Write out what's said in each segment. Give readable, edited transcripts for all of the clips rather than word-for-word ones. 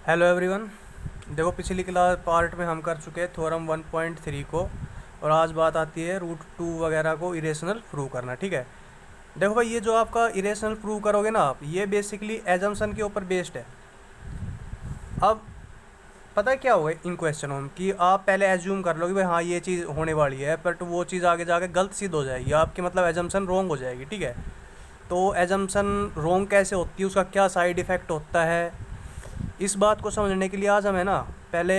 Hello everyone. देखो, पिछली class part में हम कर चुके हैं थ्योरम 1.3 को, और आज बात आती है रूट 2 वगैरह को इरेशनल प्रूव करना। ठीक है, देखो भाई, ये जो आपका इरेशनल प्रूव करोगे ना आप, ये बेसिकली एजम्पशन के ऊपर बेस्ड है। अब पता है क्या होगा इन क्वेश्चनों में कि आप पहले एज्यूम कर लो कि भाई हाँ ये चीज़ होने वाली है, बट वो चीज़ आगे जाके गलत सिद्ध हो जाएगी, आपकी मतलब एजम्पशन रॉन्ग हो जाएगी। ठीक है, तो एजम्पशन रॉन्ग कैसे होती है, उसका क्या साइड इफ़ेक्ट होता है, इस बात को समझने के लिए आज हम है ना पहले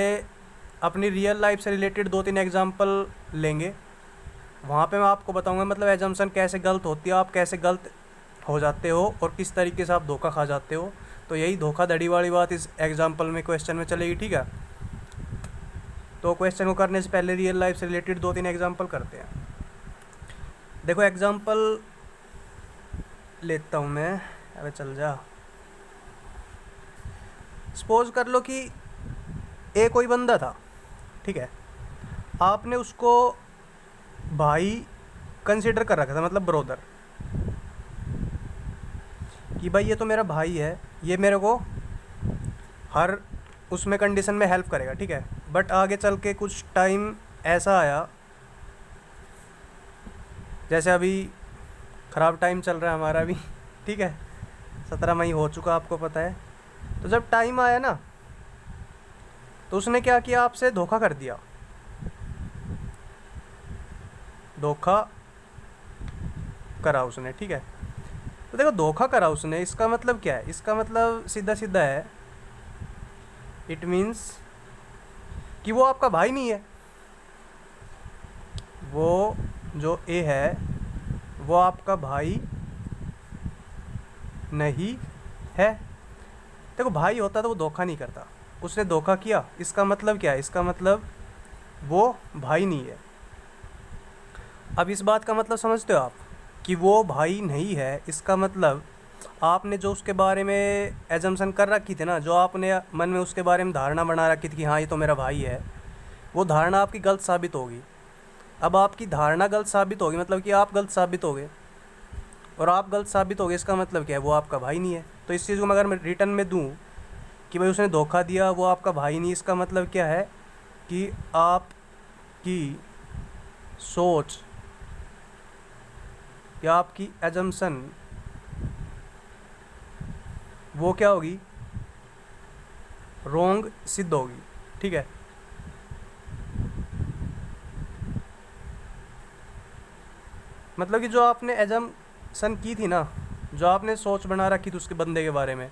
अपनी रियल लाइफ से रिलेटेड 2-3 एग्जांपल लेंगे। वहाँ पे मैं आपको बताऊंगा मतलब एजम्पशन कैसे गलत होती है, आप कैसे गलत हो जाते हो और किस तरीके से आप धोखा खा जाते हो। तो यही धोखाधड़ी वाली बात इस एग्जांपल में, क्वेश्चन में चलेगी। ठीक है, तो क्वेश्चन को करने से पहले रियल लाइफ से रिलेटेड 2-3 एग्जाम्पल करते हैं। देखो एग्जाम्पल लेता हूँ मैं, अरे चल जा। सपोज कर लो कि ए कोई बंदा था, ठीक है, आपने उसको भाई कंसिडर कर रखा था, मतलब ब्रोदर, कि भाई ये तो मेरा भाई है, ये मेरे को हर उसमें कंडीशन में हेल्प करेगा। ठीक है, बट आगे चल के कुछ टाइम ऐसा आया, जैसे अभी ख़राब टाइम चल रहा है हमारा भी। ठीक है, 17 मई हो चुका, आपको पता है। तो जब टाइम आया ना, तो उसने क्या किया, आपसे धोखा कर दिया। धोखा करा उसने। ठीक है, तो देखो धोखा करा उसने, इसका मतलब क्या है, इसका मतलब सीधा सीधा है, इट मीन्स कि वो आपका भाई नहीं है। वो जो ए है वो आपका भाई नहीं है। देखो भाई होता तो वो धोखा नहीं करता, उसने धोखा किया, इसका मतलब क्या है, इसका मतलब वो भाई नहीं है। अब इस बात का मतलब समझते हो आप कि वो भाई नहीं है, इसका मतलब आपने जो उसके बारे में एजम्पशन कर रखी थी ना, जो आपने मन में उसके बारे में धारणा बना रखी थी कि हाँ ये तो मेरा भाई है, वो धारणा आपकी गलत साबित होगी। अब आपकी धारणा गलत साबित होगी मतलब कि आप गलत साबित हो गए, और आप गलत साबित हो गए, इसका मतलब क्या है, वो आपका भाई नहीं है। तो इस चीज़ को अगर मैं रिटर्न में दूँ कि भाई उसने धोखा दिया, वो आपका भाई नहीं, इसका मतलब क्या है कि आपकी सोच या आपकी एजम्पशन वो क्या होगी, रॉन्ग सिद्ध होगी। ठीक है, मतलब कि जो आपने एजम्पशन की थी ना, जो आपने सोच बना रखी थी उसके बंदे के बारे में,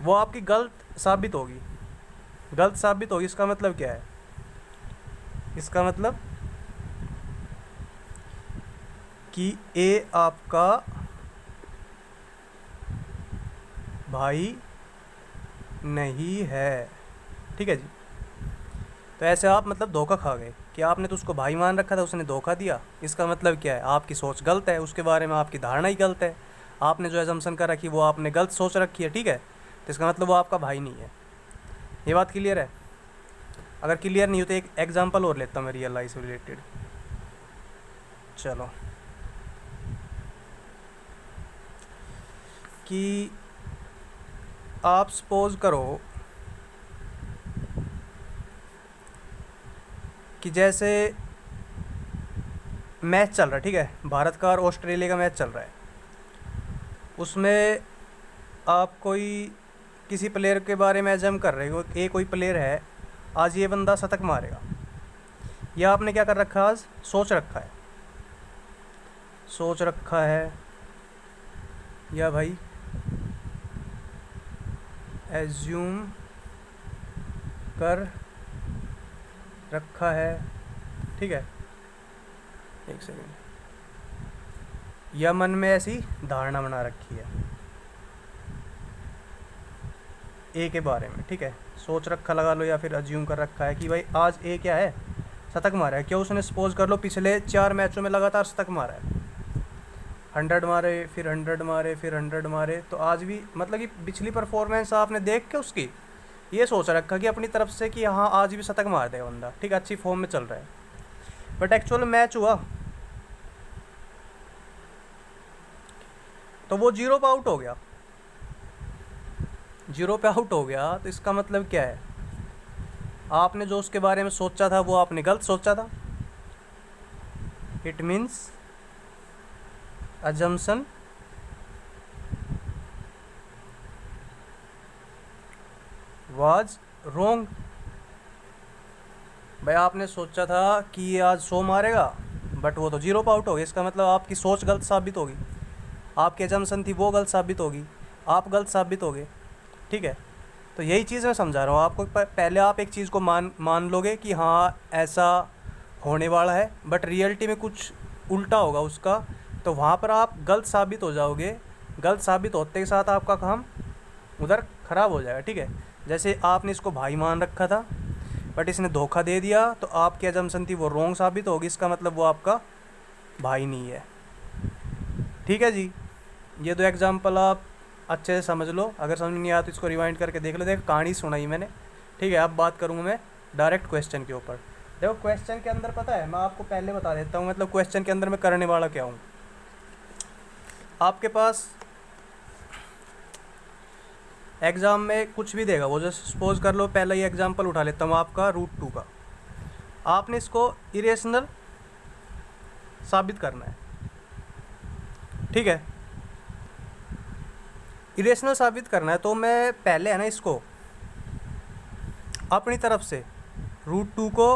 वो आपकी गलत साबित होगी। गलत साबित होगी, इसका मतलब क्या है, इसका मतलब कि ए आपका भाई नहीं है। ठीक है जी, तो ऐसे आप मतलब धोखा खा गए कि आपने तो उसको भाई मान रखा था, उसने धोखा दिया। इसका मतलब क्या है, आपकी सोच गलत है, उसके बारे में आपकी धारणा ही गलत है, आपने जो एजम्पशन कर रखी वो आपने गलत सोच रखी है। ठीक है, तो इसका मतलब वो आपका भाई नहीं है। ये बात क्लियर है? अगर क्लियर नहीं हो तो एक एग्जांपल और लेता हूँ मैं रियल लाइफ से रिलेटेड। चलो, कि आप सपोज करो कि जैसे मैच चल रहा है, ठीक है, भारत का और ऑस्ट्रेलिया का मैच चल रहा है, उसमें आप कोई किसी प्लेयर के बारे में एजम कर रहे हो, ये कोई प्लेयर है, आज ये बंदा शतक मारेगा, या आपने क्या कर रखा है, आज सोच रखा है, सोच रखा है, या भाई एज्यूम कर रखा है। ठीक है, एक सेकेंड, या मन में ऐसी धारणा बना रखी है ए के बारे में। ठीक है, सोच रखा लगा लो या फिर अज्यूम कर रखा है कि भाई आज ए क्या है, शतक मारा है। क्यों, उसने सपोज कर लो पिछले 4 मैचों में लगातार शतक मारा है, 100 मारे, फिर 100 मारे, फिर 100 मारे। तो आज भी मतलब कि पिछली परफॉर्मेंस आपने देख के उसकी ये सोच रखा कि अपनी तरफ से कि हाँ आज भी शतक मार देगा बंदा, ठीक है, अच्छी फॉर्म में चल रहा है। बट एक्चुअल मैच हुआ तो वो 0 पे आउट हो गया, जीरो पे आउट हो गया तो इसका मतलब क्या है, आपने जो उसके बारे में सोचा था वो आपने गलत सोचा था। इट मीन्स अजम्पशन वाज रोंग। भाई आपने सोचा था कि ये आज 100 मारेगा, बट वो तो जीरो पे आउट हो गया। इसका मतलब आपकी सोच गलत साबित होगी, आपकी अजम्पशन थी वो गलत साबित होगी, आप गलत साबित हो गए। ठीक है, तो यही चीज़ मैं समझा रहा हूँ आपको। पहले आप एक चीज़ को मान लोगे कि हाँ ऐसा होने वाला है, बट रियलिटी में कुछ उल्टा होगा उसका, तो वहाँ पर आप गलत साबित हो जाओगे। गलत साबित होते के साथ आपका काम उधर ख़राब हो जाएगा। ठीक है, जैसे आपने इसको भाई मान रखा था, बट इसने धोखा दे दिया, तो आपकी अजम्पशन थी वो रॉन्ग साबित होगी। इसका मतलब वो आपका भाई नहीं है। ठीक है जी, ये दो एग्जाम्पल आप अच्छे से समझ लो। अगर समझ नहीं आया तो इसको रिवाइंड करके देख लो। देखो कहानी सुनाई मैंने। ठीक है, अब बात करूँगा मैं डायरेक्ट क्वेश्चन के ऊपर। देखो क्वेश्चन के अंदर पता है, मैं आपको पहले बता देता हूँ, मतलब क्वेश्चन के अंदर मैं करने वाला क्या हूँ। आपके पास एग्ज़ाम में कुछ भी देगा वो, जैसे सपोज कर लो, पहला ही एग्जाम्पल उठा लेता हूँ आपका √2 का। आपने इसको इरेशनल साबित करना है। ठीक है, इरेशनल साबित करना है, तो मैं पहले है ना इसको अपनी तरफ से √2 को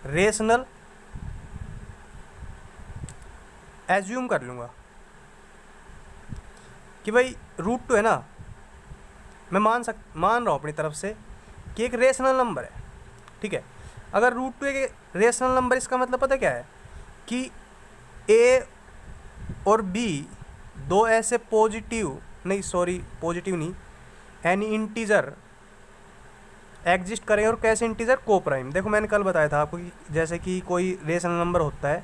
रेशनल एज्यूम कर लूँगा कि भाई √2 है ना, मैं मान रहा हूँ अपनी तरफ से कि एक रेशनल नंबर है। ठीक है, अगर √2 एक रेशनल नंबर, इसका मतलब पता क्या है कि ए और बी दो ऐसे पॉजिटिव नहीं, एनी इंटीजर एग्जिस्ट करेंगे। और कैसे इंटीजर? को प्राइम। देखो मैंने कल बताया था आपको कि जैसे कि कोई रेशनल नंबर होता है,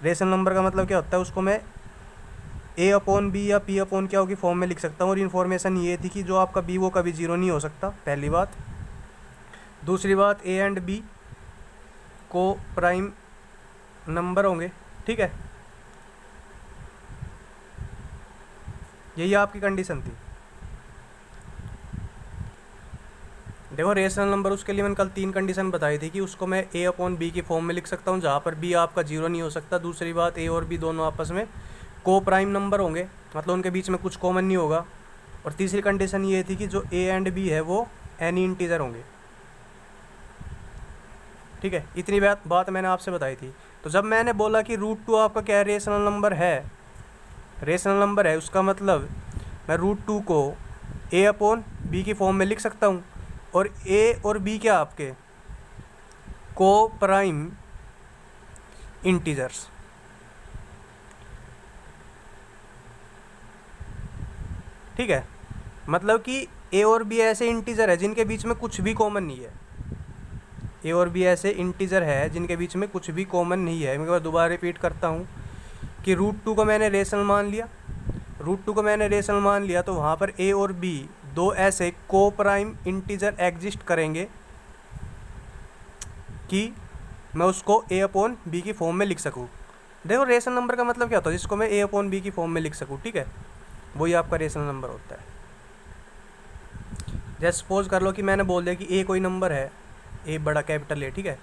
रेशनल नंबर का मतलब क्या होता है, उसको मैं a/b या p/q की फॉर्म में लिख सकता हूँ। और इन्फॉर्मेशन ये थी कि जो आपका b वो कभी जीरो नहीं हो सकता, पहली बात। दूसरी बात, a एंड b को प्राइम नंबर होंगे। ठीक है, यही आपकी कंडीशन थी। देखो रेशनल नंबर, उसके लिए मैंने कल 3 कंडीशन बताई थी कि उसको मैं a/b की फॉर्म में लिख सकता हूँ, जहाँ पर b आपका जीरो नहीं हो सकता। दूसरी बात, a और b दोनों आपस में को प्राइम नंबर होंगे, मतलब उनके बीच में कुछ कॉमन नहीं होगा। और तीसरी कंडीशन ये थी कि जो a एंड b है वो एनी इंटीजर होंगे। ठीक है, इतनी बात मैंने आपसे बताई थी। तो जब मैंने बोला कि √2 आपका क्या रेशनल नंबर है, उसका मतलब मैं √2 को a/b की फॉर्म में लिख सकता हूँ। और a और b क्या आपके को प्राइम इंटीजर्स। ठीक है, मतलब कि a और b ऐसे इंटीजर है जिनके बीच में कुछ भी कॉमन नहीं है। a और b ऐसे इंटीजर है जिनके बीच में कुछ भी कॉमन नहीं है। मैं दोबारा रिपीट करता हूँ कि √2 को मैंने रेशनल मान लिया, तो वहाँ पर a और b दो ऐसे को प्राइम इंटीजर एग्जिस्ट करेंगे कि मैं उसको a/b की फॉर्म में लिख सकूँ। देखो रेशनल नंबर का मतलब क्या होता है, जिसको मैं a/b की फॉर्म में लिख सकूँ। ठीक है, वही आपका रेशनल नंबर होता है। जैसे सपोज कर लो कि मैंने बोल दिया कि a कोई नंबर है, a बड़ा कैपिटल A। ठीक है,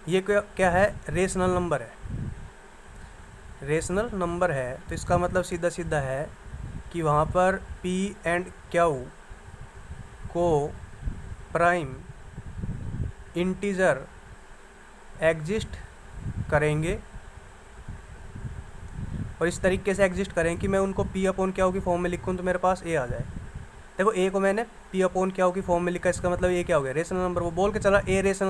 ये क्या है, रेशनल नंबर है। तो इसका मतलब सीधा सीधा है कि वहाँ पर p एंड q को प्राइम इंटीजर एग्जिस्ट करेंगे, और इस तरीके से एग्जिस्ट करें कि मैं उनको p/q की फॉर्म में लिखूँ तो मेरे पास a आ जाए। देखो a को मैंने p/q की फॉर्म में लिखा, इसका मतलब a क्या हो गया, रेशनल नंबर। वो बोल के चला a रेशनल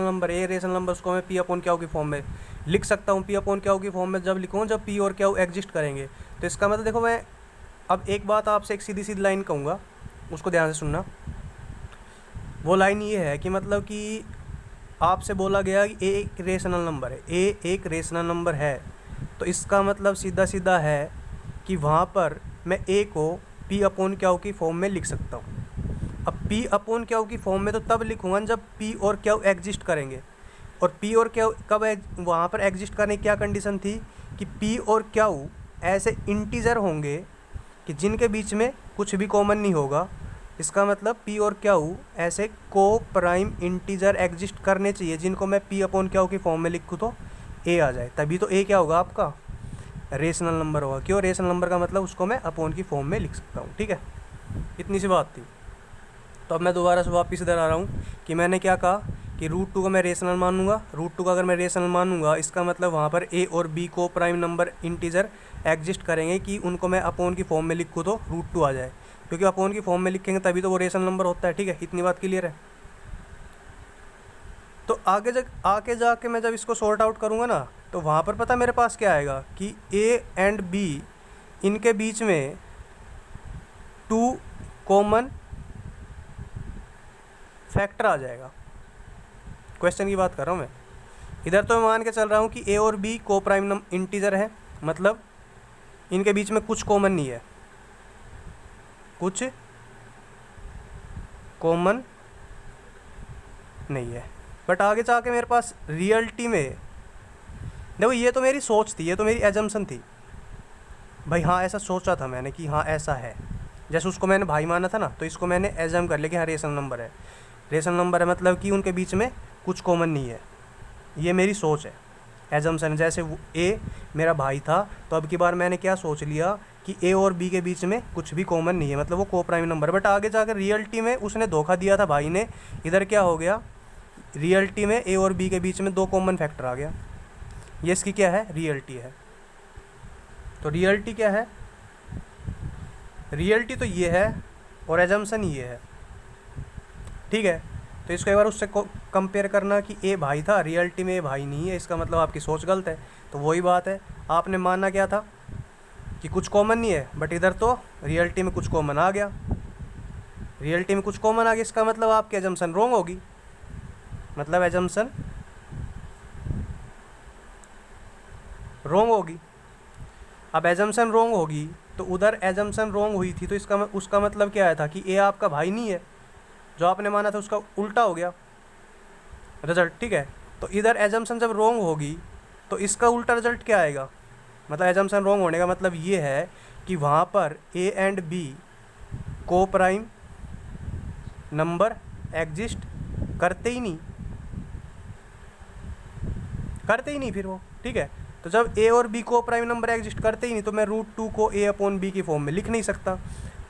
नंबर, उसको मैं p/q की फॉर्म में लिख सकता हूँ। p/q की फॉर्म में जब लिखूँ जब p और q एग्जिस्ट करेंगे। तो इसका मतलब देखो, मैं अब एक बात आपसे एक सीधी लाइन कहूँगा, उसको ध्यान से सुनना। वो लाइन ये है कि मतलब कि आपसे बोला गया कि a एक रेशनल नंबर है, तो इसका मतलब सीधा है कि वहाँ पर मैं a को p/q की फॉर्म में लिख सकता हूँ। अब p/q की फॉर्म में तो तब लिखूँगा जब p और q एग्जिस्ट करेंगे। और p और q कब वहाँ पर एग्जिस्ट करने की क्या कंडीशन थी कि p और q ऐसे इंटीजर होंगे कि जिनके बीच में कुछ भी कॉमन नहीं होगा। इसका मतलब पी और क्यू ऐसे को प्राइम इंटीजर एग्जिस्ट करने चाहिए जिनको मैं पी अपॉन क्यू की फॉर्म में लिखूँ तो ए आ जाए, तभी तो ए क्या होगा आपका रेशनल नंबर होगा। क्यों रेशनल नंबर का मतलब उसको मैं अपॉन की फॉर्म में लिख सकता हूँ, ठीक है। इतनी सी बात थी। तो अब मैं दोबारा से वापस इधर आ रहा हूँ कि मैंने क्या कहा कि रूट टू का मैं रेशनल मानूंगा। रूट टू का अगर मैं रेशनल मानूंगा इसका मतलब वहाँ पर ए और बी को प्राइम नंबर इंटीजर एग्जिस्ट करेंगे कि उनको मैं अपॉन की फॉर्म में लिखूँ तो रूट टू आ जाए, क्योंकि अपॉन की फॉर्म में लिखेंगे तभी तो वो रेशनल नंबर होता है, ठीक है। इतनी बात क्लियर है। तो आगे जाके मैं जब इसको सॉर्ट आउट करूँगा ना तो वहाँ पर पता मेरे पास क्या आएगा कि ए एंड बी इनके बीच में टू कॉमन फैक्टर आ जाएगा। क्वेश्चन की बात कर रहा हूँ मैं। इधर तो मैं मान के चल रहा हूँ कि ए और बी को प्राइम इंटीजर है, मतलब इनके बीच में कुछ कॉमन नहीं है, कुछ कॉमन नहीं है। बट आगे जाके मेरे पास रियलिटी में देखो, ये तो मेरी सोच थी, ये तो मेरी एजम्पशन थी भाई। हाँ ऐसा सोचा था मैंने कि हाँ ऐसा है, जैसे उसको मैंने भाई माना था ना, तो इसको मैंने एजम कर लिया कि हाँ रेशनल नंबर है। रेशनल नंबर है मतलब कि उनके बीच में कुछ कॉमन नहीं है। ये मेरी सोच है, एजम्पशन। जैसे ए मेरा भाई था तो अब की बार मैंने क्या सोच लिया कि ए और बी के बीच में कुछ भी कॉमन नहीं है, मतलब वो को प्राइम नंबर है। बट आगे जाकर रियलिटी में उसने धोखा दिया था भाई ने। इधर क्या हो गया, रियलिटी में ए और बी के बीच में दो कॉमन फैक्टर आ गया। ये इसकी क्या है, रियलिटी है। तो रियलिटी क्या है, रियलिटी तो ये है और एजम्पशन ये है, ठीक है। तो इसको एक बार उससे कंपेयर करना कि ए भाई था, रियलिटी में ए भाई नहीं है, इसका मतलब आपकी सोच गलत है। तो वही बात है, आपने मानना क्या था कि कुछ कॉमन नहीं है, बट इधर तो रियलिटी में कुछ कॉमन आ गया। रियलिटी में कुछ कॉमन आ गया, इसका मतलब आपकी एजम्पशन रॉन्ग होगी, मतलब एजम्पशन रॉन्ग होगी। अब एजम्पशन रॉन्ग होगी तो उधर एजम्पशन रॉन्ग हुई थी, तो उसका मतलब क्या आया था कि ए आपका भाई नहीं है। जो आपने माना था उसका उल्टा हो गया रिजल्ट, ठीक है। तो इधर एजम्पशन जब रॉन्ग होगी तो इसका उल्टा रिजल्ट क्या आएगा, मतलब एजम्पशन रॉन्ग होने का मतलब ये है कि वहाँ पर ए एंड बी को प्राइम नंबर एग्जिस्ट करते ही नहीं फिर वो, ठीक है। तो जब ए और बी को प्राइम नंबर एग्जिस्ट करते ही नहीं तो मैं रूट टू को ए अपॉन बी की फॉर्म में लिख नहीं सकता,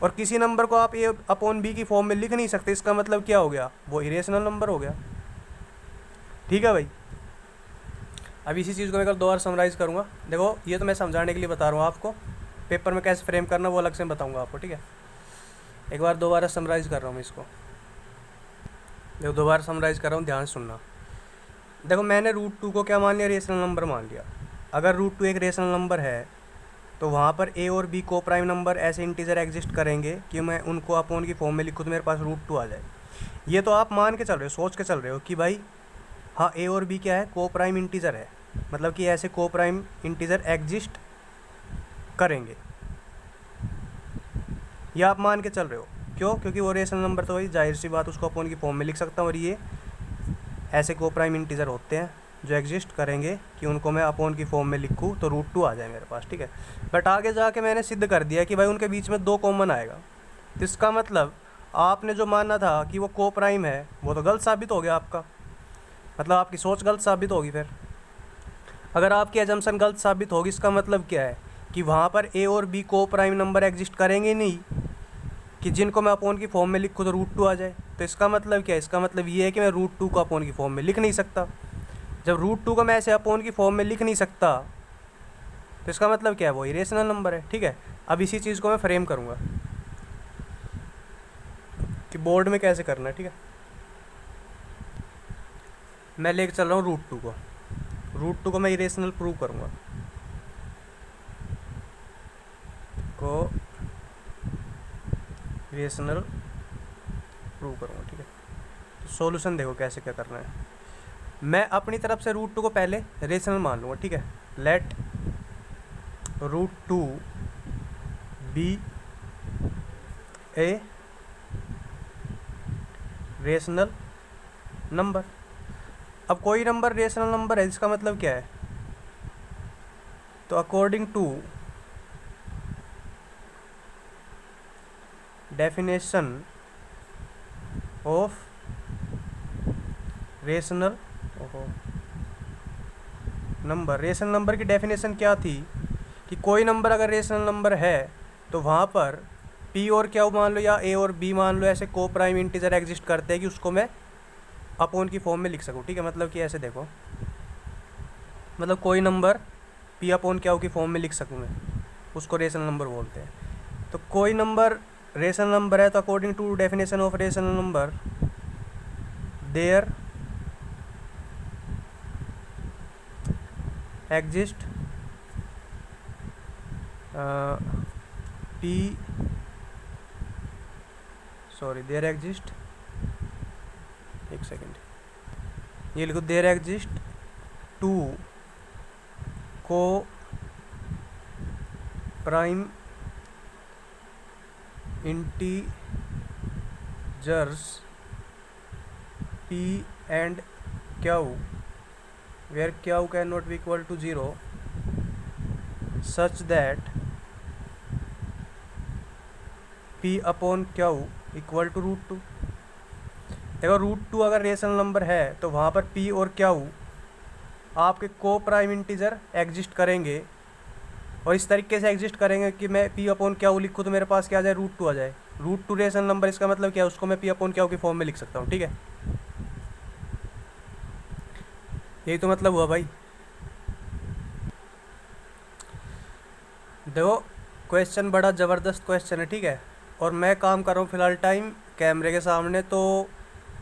और किसी नंबर को आप ए अपॉन बी की फॉर्म में लिख नहीं सकते, इसका मतलब क्या हो गया, वो इरेशनल नंबर हो गया, ठीक है भाई। अब इसी चीज़ को मैं कल दो बार समराइज़ करूँगा। देखो ये तो मैं समझाने के लिए बता रहा हूँ आपको, पेपर में कैसे फ्रेम करना वो अलग से बताऊँगा आपको, ठीक है। एक बार दोबारा समराइज़ कर रहा हूँ इसको। देखो दोबारा समराइज़ कर रहा हूँ, ध्यान सुनना। देखो मैंने रूट टू को क्या मान लिया, रेशनल नंबर मान लिया। अगर रूट टू एक रेशनल नंबर है तो वहाँ पर ए और बी को प्राइम नंबर ऐसे इंटीजर एग्जिस्ट करेंगे कि मैं उनको अपॉन की फॉर्म में लिखूँ तो मेरे पास रूट टू आ जाए। ये तो आप मान के चल रहे हो, सोच के चल रहे हो कि भाई हाँ ए और बी क्या है, को प्राइम इंटीजर है, मतलब कि ऐसे को प्राइम इंटीजर एग्जिस्ट करेंगे, ये आप मान के चल रहे हो। क्यों, क्योंकि वो रेशनल नंबर तो भाई जाहिर सी बात उसको अपॉन की फॉर्म में लिख सकता हूँ, और ये ऐसे को प्राइम इंटीजर होते हैं जो एग्जिस्ट करेंगे कि उनको मैं अपॉन की फॉर्म में लिखूँ तो रूट टू आ जाए मेरे पास, ठीक है। बट आगे जाके मैंने सिद्ध कर दिया कि भाई उनके बीच में दो कॉमन आएगा, तो इसका मतलब आपने जो माना था कि वो को प्राइम है वो तो गलत साबित हो गया आपका, मतलब आपकी सोच गलत साबित होगी। फिर अगर आपकी एजम्पशन गलत साबित होगी इसका मतलब क्या है कि वहाँ पर ए और बी को प्राइम नंबर एग्जिस्ट करेंगे नहीं कि जिनको मैं अपॉन की फॉर्म में लिखूँ तो रूट टू आ जाए। तो इसका मतलब क्या है, इसका मतलब ये है कि मैं रूट टू को अपॉन की फॉर्म में लिख नहीं सकता। जब रूट टू को मैं ऐसे अपॉन की फॉर्म में लिख नहीं सकता तो इसका मतलब क्या है, वो इरेशनल नंबर है, ठीक है। अब इसी चीज़ को मैं फ्रेम करूँगा कि बोर्ड में कैसे करना है, ठीक है। मैं लेके चल रहा हूँ रूट टू को मैं इरेशनल प्रूव करूँगा, को इरेशनल प्रूव करूँगा, ठीक है। तो सॉल्यूशन देखो कैसे क्या करना है। मैं अपनी तरफ से रूट टू को पहले रेशनल मान लूँगा, ठीक है। Let root two be a rational number. अब कोई नंबर रेशनल नंबर है इसका मतलब क्या है, तो according to definition of rational number. Rational number की डेफिनेशन क्या थी कि कोई नंबर अगर रेशनल नंबर है तो वहाँ पर पी और क्यू मान लो या ए और बी मान लो, ऐसे को प्राइम इंटीजर एग्जिस्ट करते हैं कि उसको मैं अपॉन की फॉर्म में लिख सकूँ। ठीक है, मतलब कि ऐसे देखो, मतलब कोई नंबर पी अपॉन क्यू की फॉर्म में लिख सकूँ मैं, उसको रेशनल नंबर बोलते हैं। तो कोई नंबर रेशनल नंबर है तो according to definition of rational number there exist p there exist, एक सेकेंड, ये लिखो, there exist two coprime integers p and q where q cannot be equal to 0 such that p upon q equal to root two. देखो root two अगर rational number है तो वहाँ पर p और q आपके को प्राइम इंटीजर एग्जिस्ट करेंगे, और इस तरीके से एग्जिस्ट करेंगे कि मैं p अपॉन क्यू लिखूँ तो मेरे पास क्या आ जाए, रूट टू आ जाए। रूट टू रेशनल नंबर, इसका मतलब क्या है, उसको मैं p अपॉन क्यू की फॉर्म में लिख सकता हूँ। ठीक है, यही तो मतलब हुआ भाई। देखो क्वेश्चन बड़ा ज़बरदस्त क्वेश्चन है, ठीक है, और मैं काम कर रहा हूँ फ़िलहाल टाइम कैमरे के सामने। तो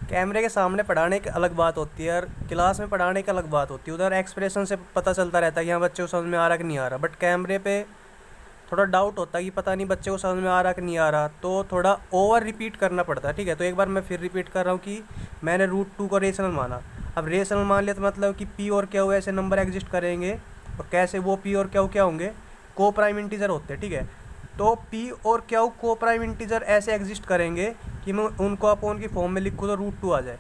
कैमरे के सामने पढ़ाने की अलग बात होती है और क्लास में पढ़ाने की अलग बात होती है। उधर एक्सप्रेशन से पता चलता रहता है कि हाँ बच्चे को समझ में आ रहा कि नहीं आ रहा, बट कैमरे पे थोड़ा डाउट होता है कि पता नहीं बच्चे को समझ में आ रहा कि नहीं आ रहा, तो थोड़ा ओवर रिपीट करना पड़ता है। ठीक है, तो एक बार मैं फिर रिपीट कर रहा हूँ कि मैंने रूट टू को रेशनल माना। अब रेशनल मान लिया तो मतलब कि पी और क्यू ऐसे नंबर एग्जिस्ट करेंगे, और कैसे वो पी और क्यू क्या होंगे, को प्राइम इंटीजर होते हैं। ठीक है, तो पी और क्यू को प्राइम इंटीजर ऐसे एग्जिस्ट करेंगे कि मैं उनको अपॉन की फॉर्म में लिखूँ तो रूट टू आ जाए,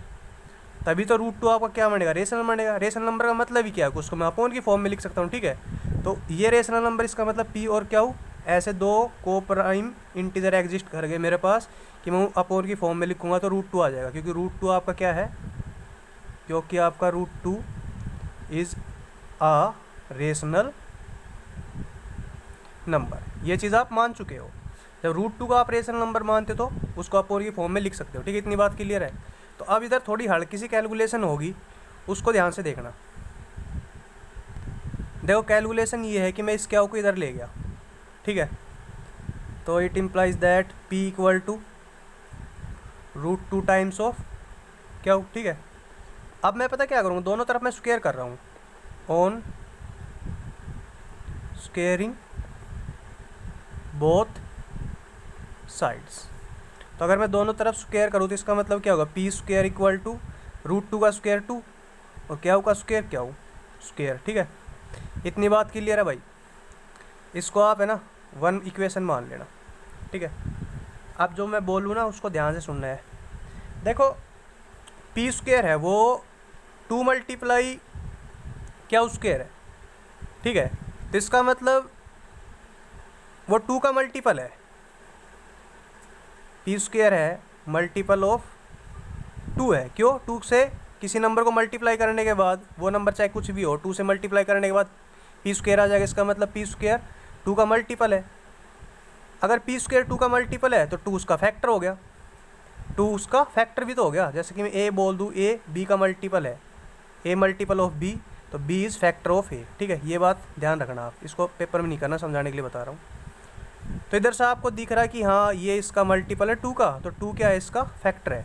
तभी तो रूट टू आपका क्या बनेगा, रेशनल बनेगा। रेशनल नंबर का मतलब ही क्या है, उसको मैं अपॉन की फॉर्म में लिख सकता हूँ। ठीक है, तो ये रेशनल नंबर, इसका मतलब पी और क्यू ऐसे दो को प्राइम इंटीजर एग्जिस्ट कर गए मेरे पास कि मैं अपॉन की फॉर्म में लिखूँगा तो रूट टू आ जाएगा, क्योंकि रूट टू आपका क्या है, क्योंकि आपका root two is a rational number. ये चीज़ आप मान चुके हो, जब रूट टू का आप रेशनल नंबर मानते तो उसको आप और की फॉर्म में लिख सकते हो। ठीक है, इतनी बात क्लियर है। तो अब इधर थोड़ी हल्की सी कैलकुलेशन होगी, उसको ध्यान से देखना। देखो कैलकुलेशन ये है कि मैं इस क्यू को इधर ले गया, ठीक है, तो it implies that p equal to root two times of q. ठीक है, अब मैं पता क्या करूँगा, दोनों तरफ मैं स्क्वायर कर रहा हूँ, ऑन स्क्वेयरिंग बोथ साइड्स। तो अगर मैं दोनों तरफ स्क्वायर करूँ तो इसका मतलब क्या होगा, p square equal to root two का स्क्वायर टू और क्यू का स्क्वायर क्यू स्क्वायर। ठीक है, इतनी बात क्लियर है भाई। इसको आप है ना वन इक्वेशन मान लेना। ठीक है, अब जो मैं बोलूँ ना उसको ध्यान से सुनना है। देखो पी स्क्वायर है वो टू मल्टीप्लाई क्यू स्क्वायर है। ठीक है, तो इसका मतलब वो टू का मल्टीपल है, पी स्क्वायर है मल्टीपल ऑफ टू है। क्यों, टू से किसी नंबर को मल्टीप्लाई करने के बाद वो नंबर चाहे कुछ भी हो, टू से मल्टीप्लाई करने के बाद पी स्क्वायर आ जाएगा। इसका मतलब पी स्क्वायर टू का मल्टीपल है। अगर पी स्क्वायर टू का मल्टीपल है तो टू उसका फैक्टर हो गया, टू उसका फैक्टर भी तो हो गया। जैसे कि मैं ए बोल दूँ, ए बी का मल्टीपल है, ए मल्टीपल ऑफ बी, तो बी इज़ फैक्टर ऑफ ए। ठीक है, ये बात ध्यान रखना आप, इसको पेपर में नहीं करना, समझाने के लिए बता रहा हूँ। तो इधर से आपको दिख रहा है कि हाँ ये इसका मल्टीपल है टू का, तो टू क्या है, इसका फैक्टर है।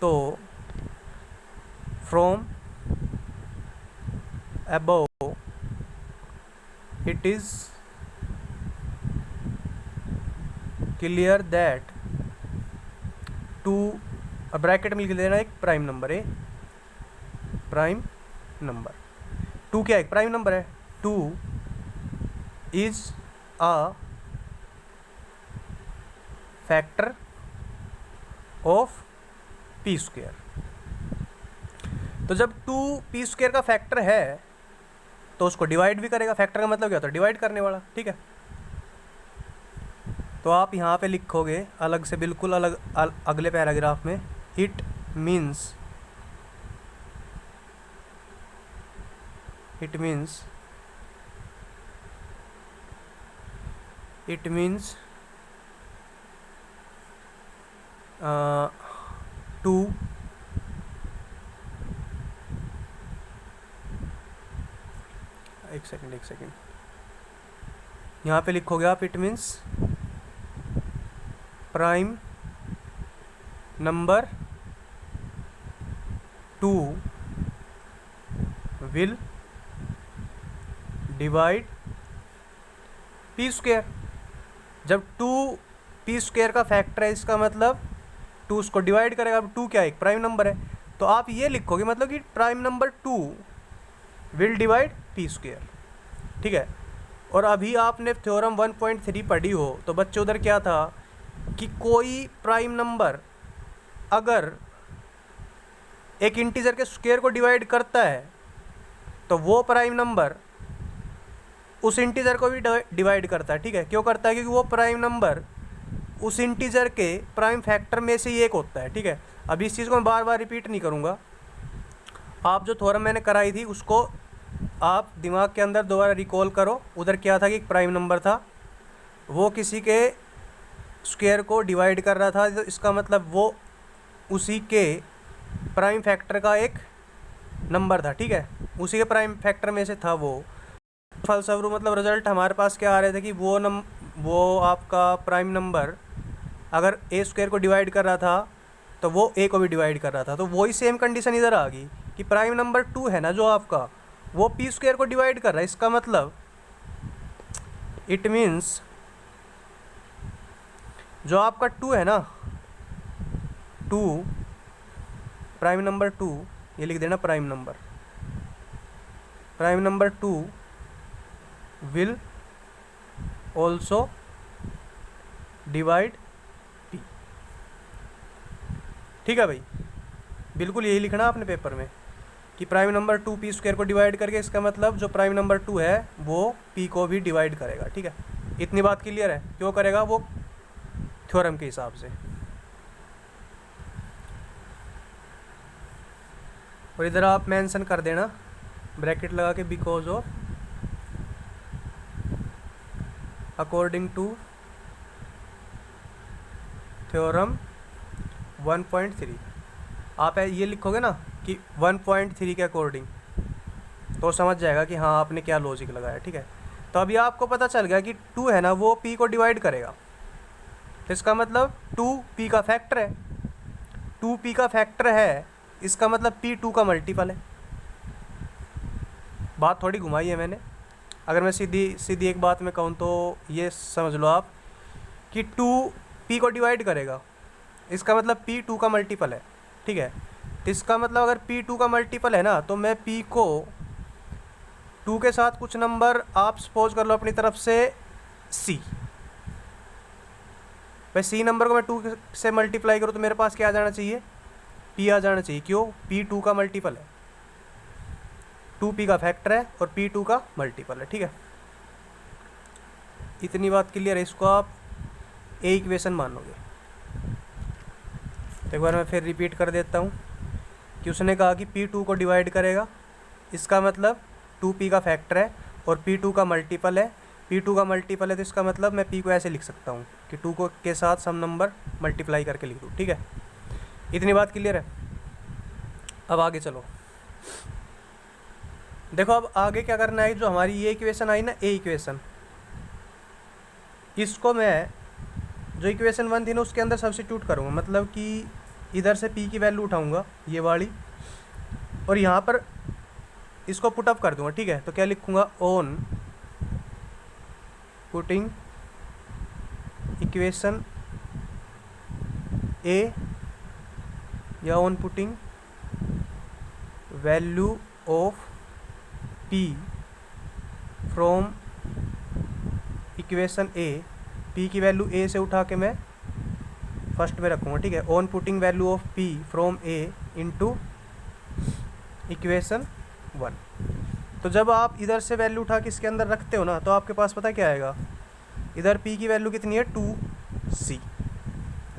तो from above it is clear that two, अब ब्रैकेट में लिख देना एक प्राइम नंबर है, प्राइम नंबर टू क्या है, प्राइम नंबर है, two is a factor of p square. तो जब टू पी स्क्वायर का फैक्टर है तो उसको डिवाइड भी करेगा। फैक्टर का मतलब क्या होता है, डिवाइड करने वाला। ठीक है, तो आप यहाँ पे लिखोगे अलग से, बिल्कुल अलग अगले पैराग्राफ में इट मीन्स टू एक सेकेंड यहाँ पे लिखोगे आप, it means prime number 2 will divide P square. जब 2 p² का फैक्टर है, इसका मतलब 2 उसको डिवाइड करेगा। अब 2 क्या है, एक प्राइम नंबर है, तो आप ये लिखोगे मतलब कि prime number 2 will divide p²। ठीक है। और अभी आपने थ्योरम 1.3 पढ़ी हो तो बच्चे उधर क्या था कि कोई प्राइम नंबर अगर एक इंटीजर के स्क्वायर को डिवाइड करता है तो वो प्राइम नंबर उस इंटीजर को भी डिवाइड करता है। ठीक है, क्यों करता है, क्योंकि वो प्राइम नंबर उस इंटीजर के प्राइम फैक्टर में से ही एक होता है। ठीक है, अभी इस चीज़ को मैं बार बार रिपीट नहीं करूँगा। आप जो थ्योरम मैंने कराई थी उसको आप दिमाग के अंदर दोबारा रिकॉल करो। उधर क्या था कि एक प्राइम नंबर था, वो किसी के स्क्वायर को डिवाइड कर रहा था, तो इसका मतलब वो उसी के प्राइम फैक्टर का एक नंबर था। ठीक है, उसी के प्राइम फैक्टर में से था वो। फलस्वरूप मतलब रिजल्ट हमारे पास क्या आ रहे थे कि वो आपका प्राइम नंबर अगर a² को डिवाइड कर रहा था तो वो a को भी डिवाइड कर रहा था। तो वही सेम कंडीशन इधर आ गई कि प्राइम नंबर 2 है ना जो आपका, वो p² को डिवाइड कर रहा है। इसका मतलब इट मीन्स जो आपका 2 है ना, 2 प्राइम नंबर 2, ये लिख देना prime number 2 will also divide p। ठीक है भाई, बिल्कुल यही लिखना आपने पेपर में कि प्राइम नंबर 2 p² को डिवाइड करके, इसका मतलब जो प्राइम नंबर 2 है वो p को भी डिवाइड करेगा। ठीक है, इतनी बात क्लियर है। क्यों करेगा, वो थ्योरम के हिसाब से। और इधर आप मेंशन कर देना ब्रैकेट लगा के, because of according to theorem 1.3। आप ये लिखोगे ना कि 1.3 के अकॉर्डिंग, तो समझ जाएगा कि हाँ आपने क्या लॉजिक लगाया। ठीक है, तो अभी आपको पता चल गया कि 2 है ना वो p को डिवाइड करेगा, तो इसका मतलब 2p का फैक्टर है। 2p का फैक्टर है, इसका मतलब p 2 का मल्टीपल है। बात थोड़ी घुमाई है मैंने। अगर मैं सीधी एक बात में कहूँ तो ये समझ लो आप कि 2 p को डिवाइड करेगा, इसका मतलब p 2 का मल्टीपल है। ठीक है, तो इसका मतलब अगर p 2 का मल्टीपल है ना, तो मैं p को 2 के साथ कुछ नंबर आप सपोज कर लो अपनी तरफ से c, भाई c नंबर को मैं 2 से मल्टीप्लाई करूँ तो मेरे पास क्या आ जाना चाहिए, p आ जाना चाहिए। क्यों, p 2 का मल्टीपल है, 2p का फैक्टर है और p 2 का मल्टीपल है। ठीक है, इतनी बात क्लियर है। इसको आप ए इक्वेशन मानोगे। एक बार मैं फिर रिपीट कर देता हूँ कि उसने कहा कि p 2 को डिवाइड करेगा, इसका मतलब 2p का फैक्टर है और p 2 का मल्टीपल है। p 2 का मल्टीपल है तो इसका मतलब मैं p को ऐसे लिख सकता हूँ कि 2 को के साथ सम नंबर मल्टीप्लाई करके लिख दूँ। ठीक है, इतनी बात क्लियर है। अब आगे चलो, देखो अब आगे क्या करना है। जो हमारी ये इक्वेशन आई ना, ए इक्वेशन, इसको मैं जो इक्वेशन 1 थी ना उसके अंदर सब्स्टिट्यूट करूँगा। मतलब कि इधर से p की वैल्यू उठाऊँगा ये वाली, और यहाँ पर इसको पुटअप कर दूँगा। ठीक है, तो क्या लिखूँगा, ऑन पुटिंग इक्वेशन ए या on putting value of p from equation A, p की वैल्यू a से उठा के मैं फर्स्ट में रखूँगा। ठीक है, on putting value of p from a into equation 1। तो जब आप इधर से वैल्यू उठा के इसके अंदर रखते हो ना, तो आपके पास पता क्या आएगा, इधर p की वैल्यू कितनी है 2c,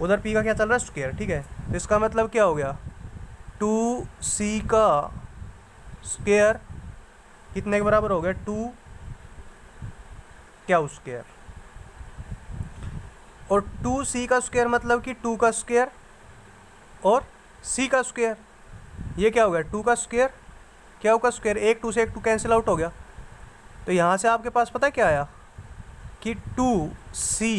उधर पी का क्या चल रहा है, स्क्वायर, ठीक है। तो इसका मतलब क्या हो गया, 2c का स्क्वायर कितने के बराबर हो गया, 2 क्या स्क्वायर। और 2c का स्क्वायर मतलब कि 2 का स्क्वायर और c का स्क्वायर, ये क्या हो गया, 2 का स्क्वायर क्या का स्क्वायर, एक 2 से एक 2 कैंसिल आउट हो गया। तो यहाँ से आपके पास पता है क्या आया कि 2c